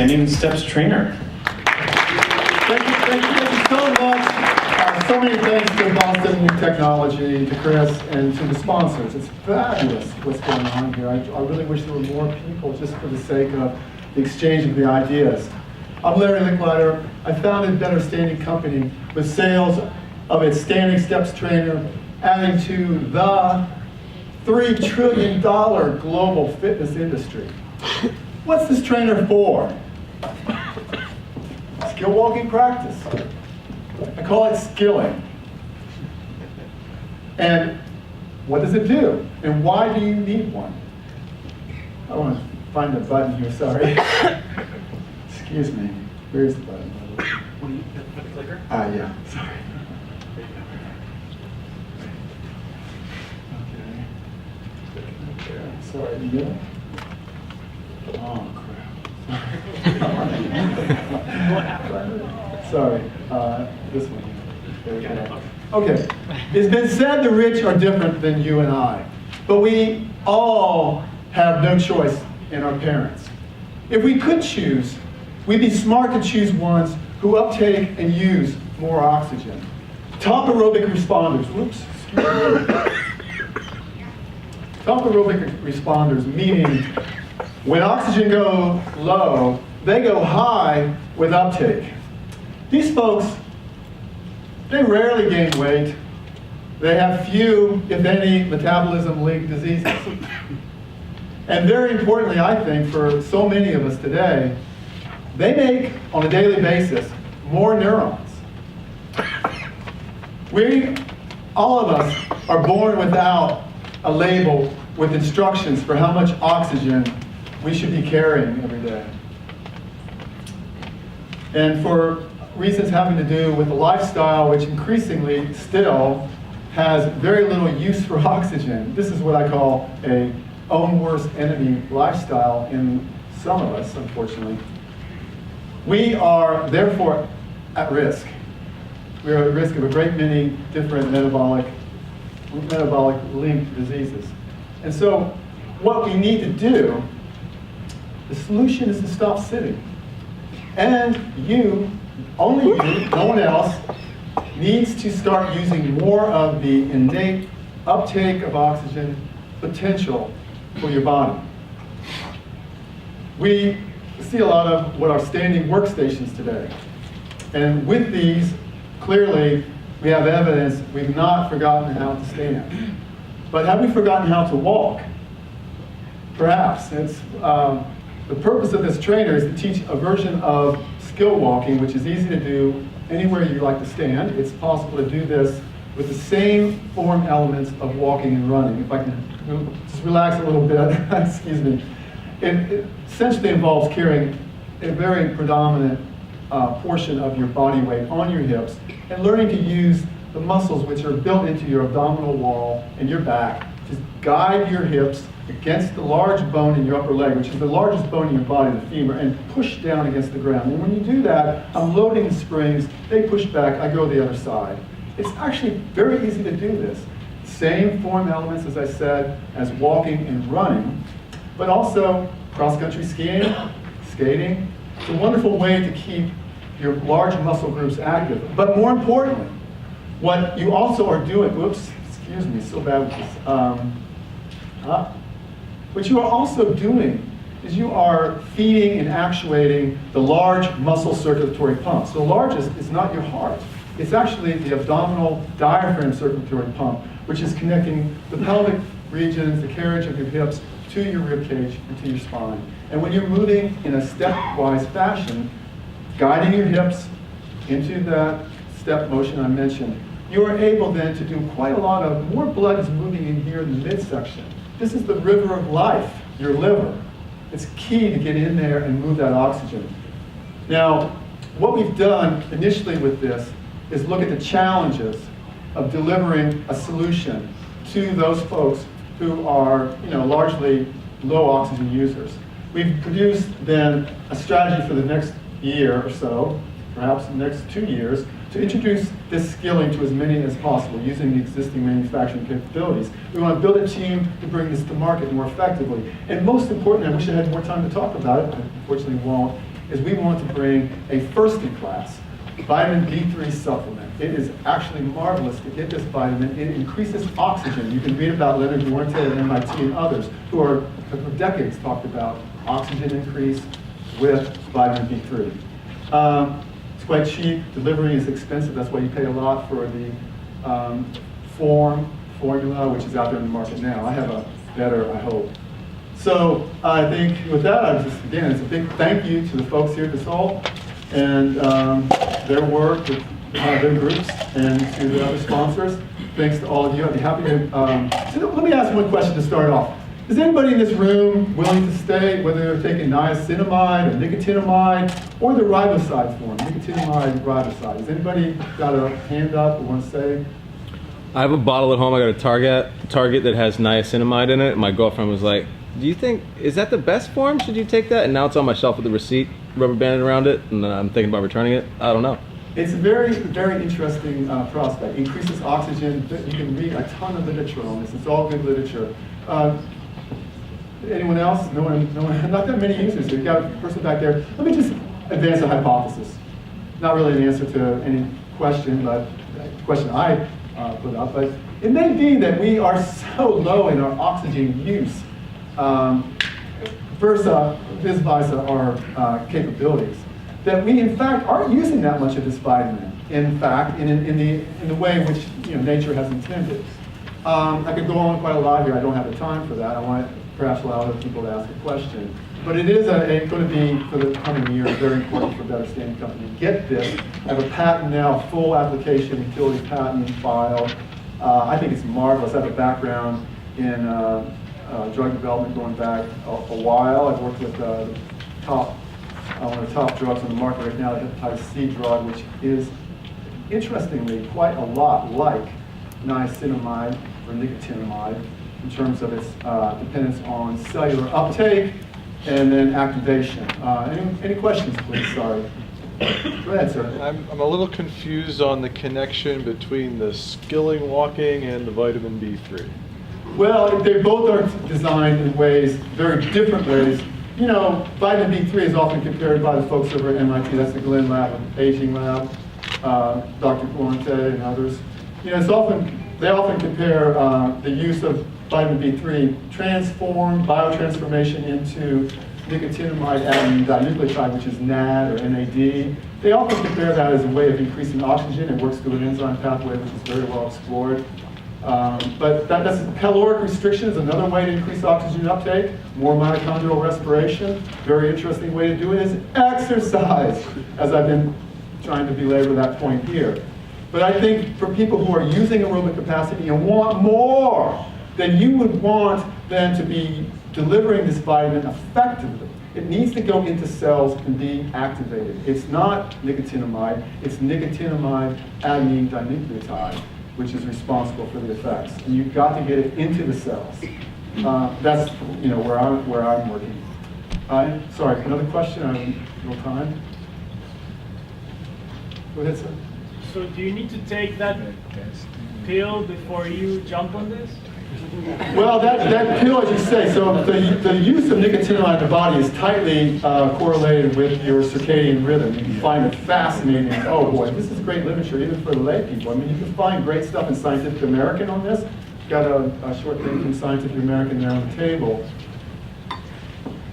Standing Steps trainer. Thank you so much. So many thanks to Boston Technology, to Chris, and to the sponsors. It's fabulous what's going on here. I really wish there were more people just for the sake of the exchange of the ideas. I'm Larry Licklider. I founded Better Standing Company with sales of its Standing Steps trainer, adding to the $3 trillion global fitness industry. What's this trainer for? Skill walking practice. I call it skilling. And what does it do? And why do you need one? I want to find the button here, sorry. Excuse me. Where's the button? The clicker? Yeah, sorry. Okay. Sorry, yeah. Oh, crap. Sorry, this one. There we go. Okay, it's been said the rich are different than you and I, but we all have no choice in our parents. If we could choose, we'd be smart to choose ones who uptake and use more oxygen. Top aerobic responders, whoops. Top aerobic responders, meaning when oxygen goes low, they go high with uptake. These folks, they rarely gain weight. They have few, if any, metabolism-linked diseases. And very importantly, I think, for so many of us today, they make, on a daily basis, more neurons. All of us are born without a label with instructions for how much oxygen we should be carrying every day. And for reasons having to do with a lifestyle which increasingly still has very little use for oxygen, this is what I call a own worst enemy lifestyle in some of us, unfortunately. We are therefore at risk. We are at risk of a great many different metabolic linked diseases. And so what we need to do, the solution is to stop sitting. And you, only you, no one else, needs to start using more of the innate uptake of oxygen potential for your body. We see a lot of what are standing workstations today. And with these, clearly, we have evidence we've not forgotten how to stand. But have we forgotten how to walk? Perhaps. The purpose of this trainer is to teach a version of skill walking, which is easy to do anywhere you like to stand. It's possible to do this with the same form elements of walking and running. If I can just relax a little bit, excuse me. It essentially involves carrying a very predominant portion of your body weight on your hips and learning to use the muscles which are built into your abdominal wall and your back to guide your hips against the large bone in your upper leg, which is the largest bone in your body, the femur, and push down against the ground. And when you do that, I'm loading the springs, they push back, I go the other side. It's actually very easy to do this. Same form elements, as I said, as walking and running, but also cross-country skiing, skating. It's a wonderful way to keep your large muscle groups active. But more importantly, what you also are doing, whoops, excuse me, so bad with this. What you are also doing is you are feeding and actuating the large muscle circulatory pump. So the largest is not your heart. It's actually the abdominal diaphragm circulatory pump, which is connecting the pelvic regions, the carriage of your hips, to your rib cage and to your spine. And when you're moving in a stepwise fashion, guiding your hips into that step motion I mentioned, you are able then to do quite a lot of, more blood is moving in here in the midsection. This is the river of life, your liver. It's key to get in there and move that oxygen. Now, what we've done initially with this is look at the challenges of delivering a solution to those folks who are, largely low oxygen users. We've produced then a strategy for the next year or so, perhaps the next 2 years, to introduce this skilling to as many as possible using the existing manufacturing capabilities. We want to build a team to bring this to market more effectively. And most importantly, I wish I had more time to talk about it, but unfortunately won't, is we want to bring a first-in-class vitamin B3 supplement. It is actually marvelous to get this vitamin. It increases oxygen. You can read about Leonard Duarte at MIT and others who are for decades talked about oxygen increase with vitamin B3. It's quite cheap. Delivery is expensive. That's why you pay a lot for the formula, which is out there in the market now. I have a better, I hope. So I think with that, again, it's a big thank you to the folks here at Dassault and their work with their groups, and to the other sponsors. Thanks to all of you. I'd be happy to, so let me ask one question to start off. Is anybody in this room willing to stay, whether they're taking niacinamide or nicotinamide or the riboside form, nicotinamide riboside? Has anybody got a hand up or want to say? I have a bottle at home. I got a Target that has niacinamide in it. My girlfriend was like, "Do you think, is that the best form? Should you take that?" And now it's on my shelf with the receipt rubber banded around it, and I'm thinking about returning it. I don't know. It's a very, very interesting prospect. Increases oxygen. You can read a ton of literature on this. It's all good literature. Anyone else? No one, not that many users. We've got a person back there. Let me just advance a hypothesis. Not really an answer to any question, but a question I put up. But it may be that we are so low in our oxygen use versus our capabilities, that we in fact aren't using that much of this vitamin. In fact, in the way in which nature has intended. I could go on quite a lot here. I don't have the time for that. I want to perhaps allow other people to ask a question. But it is going to be, for the coming years, very important for Better Standing Company to get this. I have a patent now, full application, utility patent filed. I think it's marvelous. I have a background in drug development going back a while. I've worked with one of the top drugs on the market right now, the hepatitis C drug, which is, interestingly, quite a lot like niacinamide or nicotinamide in terms of its dependence on cellular uptake and then activation. Any questions, please? Sorry. Go ahead, sir. I'm a little confused on the connection between the skilling walking and the vitamin B3. Well, they both are designed in ways, very different ways. Vitamin B3 is often compared by the folks over at MIT. That's the Glenn Lab, aging lab, Dr. Duarte and others. They often compare the use of vitamin B3 biotransformation into nicotinamide adenine dinucleotide, which is NAD or NAD. They often compare that as a way of increasing oxygen. It works through an enzyme pathway, which is very well explored. But that's caloric restriction is another way to increase oxygen uptake. More mitochondrial respiration. Very interesting way to do it is exercise, as I've been trying to belabor that point here. But I think for people who are using aerobic capacity and want more, then you would want them to be delivering this vitamin effectively. It needs to go into cells and be activated. It's not nicotinamide, it's nicotinamide adenine dinucleotide, which is responsible for the effects. And you've got to get it into the cells. That's where I'm working. Sorry, another question? I have no time. Go ahead, sir. So do you need to take that pill before you jump on this? Well, that pill, as you say, so the use of nicotinamide in the body is tightly correlated with your circadian rhythm. You can find it fascinating. Oh boy, this is great literature even for the lay people. I mean, you can find great stuff in Scientific American on this. Got a short thing from Scientific American there on the table.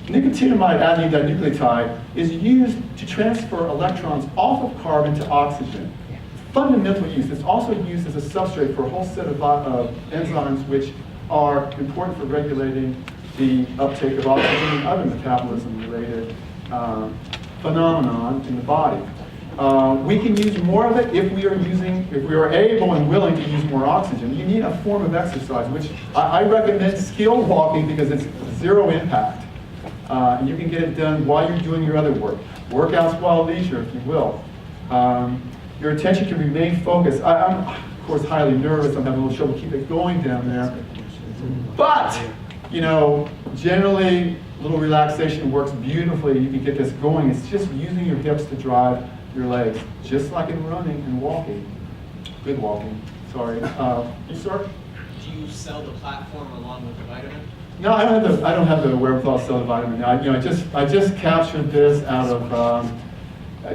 Nicotinamide adenine dinucleotide is used to transfer electrons off of carbon to oxygen. Fundamental use. It's also used as a substrate for a whole set of enzymes which are important for regulating the uptake of oxygen and other metabolism-related phenomenon in the body. We can use more of it if we are able and willing to use more oxygen. You need a form of exercise, which I recommend skill walking because it's zero impact. And you can get it done while you're doing your other work. Workouts while leisure, if you will. Your attention can remain focused. I'm, of course, highly nervous. I'm having a little trouble keeping it going down there. But, generally, a little relaxation works beautifully. You can get this going. It's just using your hips to drive your legs, just like in running and walking. Good walking, sorry. You, sir? Do you sell the platform along with the vitamin? No, I don't have the wherewithal to sell the vitamin. I just captured this out of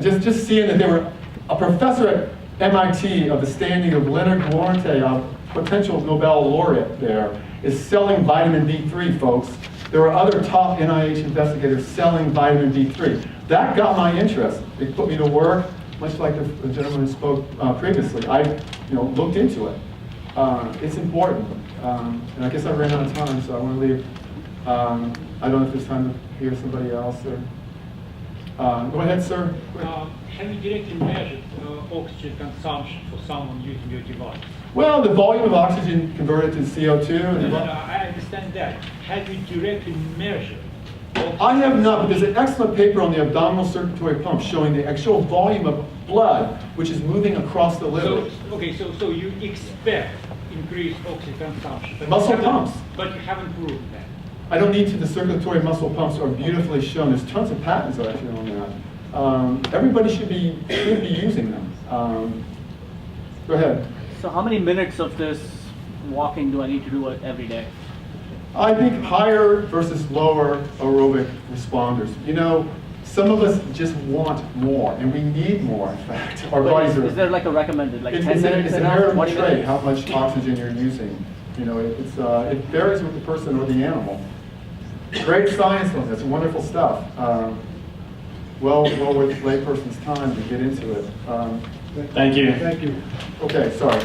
just seeing that there were a professor at MIT of the standing of Leonard Lorente, a potential Nobel laureate there, is selling vitamin D3, folks. There are other top NIH investigators selling vitamin D3. That got my interest. It put me to work, much like the gentleman who spoke previously. I looked into it. It's important. And I guess I ran out of time, so I want to leave. I don't know if there's time to hear somebody else. Or, go ahead, sir. Quick. Have you directly measured oxygen consumption for someone using your device? Well, the volume of oxygen converted to CO2. And No, I understand that. Have you directly measured? I have not, but there's an excellent paper on the abdominal circulatory pump showing the actual volume of blood which is moving across the liver. So you expect increased oxygen consumption. But Muscle you haven't- pumps. But you haven't proven that. I don't need to. The circulatory muscle pumps are beautifully shown. There's tons of patents actually on that. Everybody should be using them. Go ahead. So how many minutes of this walking do I need to do every day? I think higher versus lower aerobic responders. Some of us just want more, and we need more, in fact. Our bodies are. Is there like a recommended, like It's 10 minutes an enough, inherent 20 trait, minutes? how much oxygen you're using. It varies with the person or the animal. Great science on this, wonderful stuff. Well worth layperson's time to get into it. Thank you. Thank you. Okay, sorry.